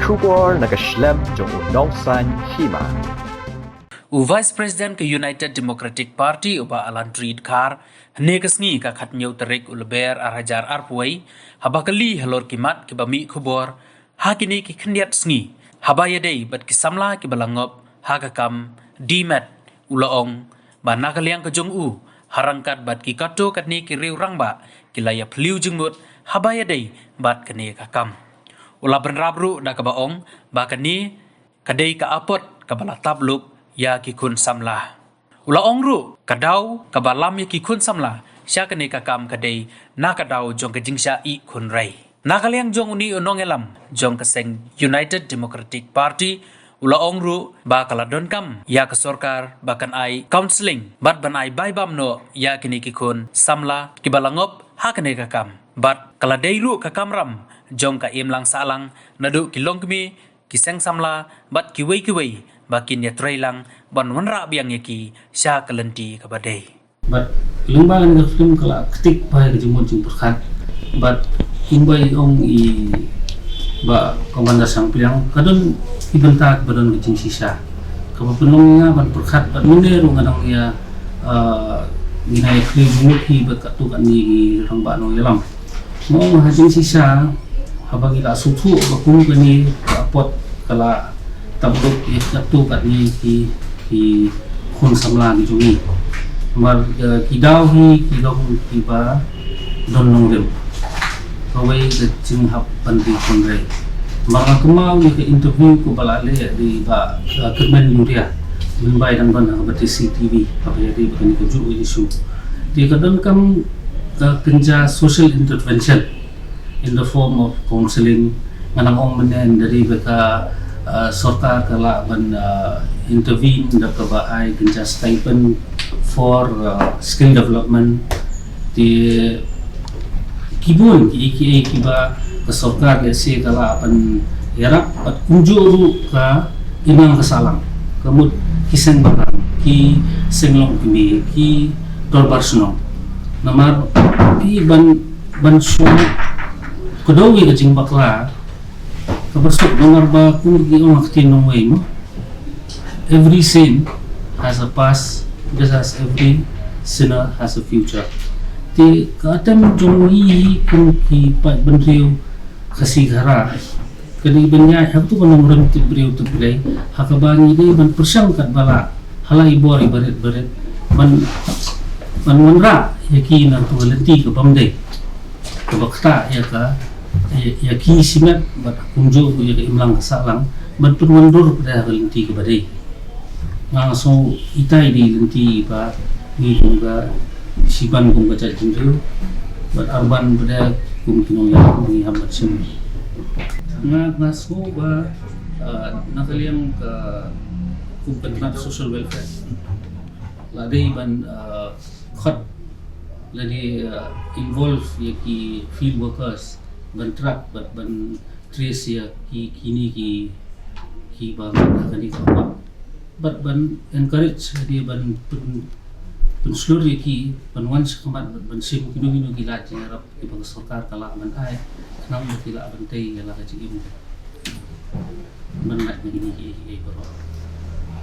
Kubor nakaslem jong unongsan hima. Vice President ke United Democratic Party uba Alan Reid Khar nekesngi ka khatnyau tarik ulber arhajar arpuai habakali halor kimat ke bami khubor hakini ki khniat sngi habayadei bat ki samla ki balangop hakakam dimat ulaong banakaliang ke jong u harangkat bat ki kato katni ki riu rangba ki laya phliu jingmut habayadei bat kene kakam ula benrabru da ka baong bakani kadei ka apot ka bala tabluk ya ki kun samla ula ongru kadau kabalam ya ki kun samla sya kane kakam kadei na kadau jong ka jingsha i kun rai nakaliang jong uni onong elam jong kaseng United Democratic Party ula ongru ba kaladon kam ya ka sorkar bakan ai counseling bat ban ai bai bam no ya kini ki kun samla ki balangop ha kane kakam bat kaladei ru kakam ram jong ka imlang salang nadu ki longkmi ki seng samla bat ki wei bakin ya trailang ban wanra biang yaki sya kalenti kabadai but lumbangan ng film kala ketik pa ke jumon jum perkat but imbai ong I ba komanda sang piang kadon ibentak badon ke jing sisa kapapenong nga ban perkat bat munero ngadang ya ginay kri muki bat katu kan ni rang ba no yelam mo hajing sisa habagi la sutu bakung kani pot kala tabluk itu katnya ki kun samla ki jungi mar kidau kiba donong dem kawai ke jing hap panti konre maka kemau ni ke interview ko balale di ba kermen yuria limbai dan ban ba CCTV apa jadi begini ke ju isu di kadang kam kerja social intervention in the form of counseling nganang ong menen dari beka sorkar kala ban intervene da kabaai genja stipend for skill development di kibun ki kiba ke sorkar ya se kala ban yarak pat kunjuru ka inang kasalang kemud kiseng barang ki senglong kimi ki dorbarsno namar ki ban su kodawi ke jing bakla kapasok nomor ba kung giong aktinong way mo every sin has a past just as every sinner has a future ti katam jongi kung ki pa benriu kasigara kani benya hak tu banong ram ti briu tu play hakabani dei ban persang kat bala halai bori baret man wanra yaki na tu lenti ka pamdei ka bakta ya ka ya ki simat bat kunjo ya imlang kasalang ban penwandur pada lenti ke badai so itai di lenti ba ni juga siban kung baca jindu bat arban pada kung kinong ya ni hambat sim ngaso ba nakaliang ka kung penat social welfare ladai ban khat lagi involve ya ki field workers ban truck ban trace ya kini ki bang kali apa but ban encourage dia ban seluruh ki ban once kemat ban sim kinu gila jarap di bang sorkar kala ban ai kenang gila ban tei gala kajim ban nak begini ki baro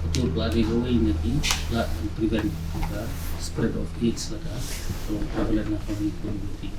betul lagi gawe ni la prevent the spread of AIDS la kalau prevalent na community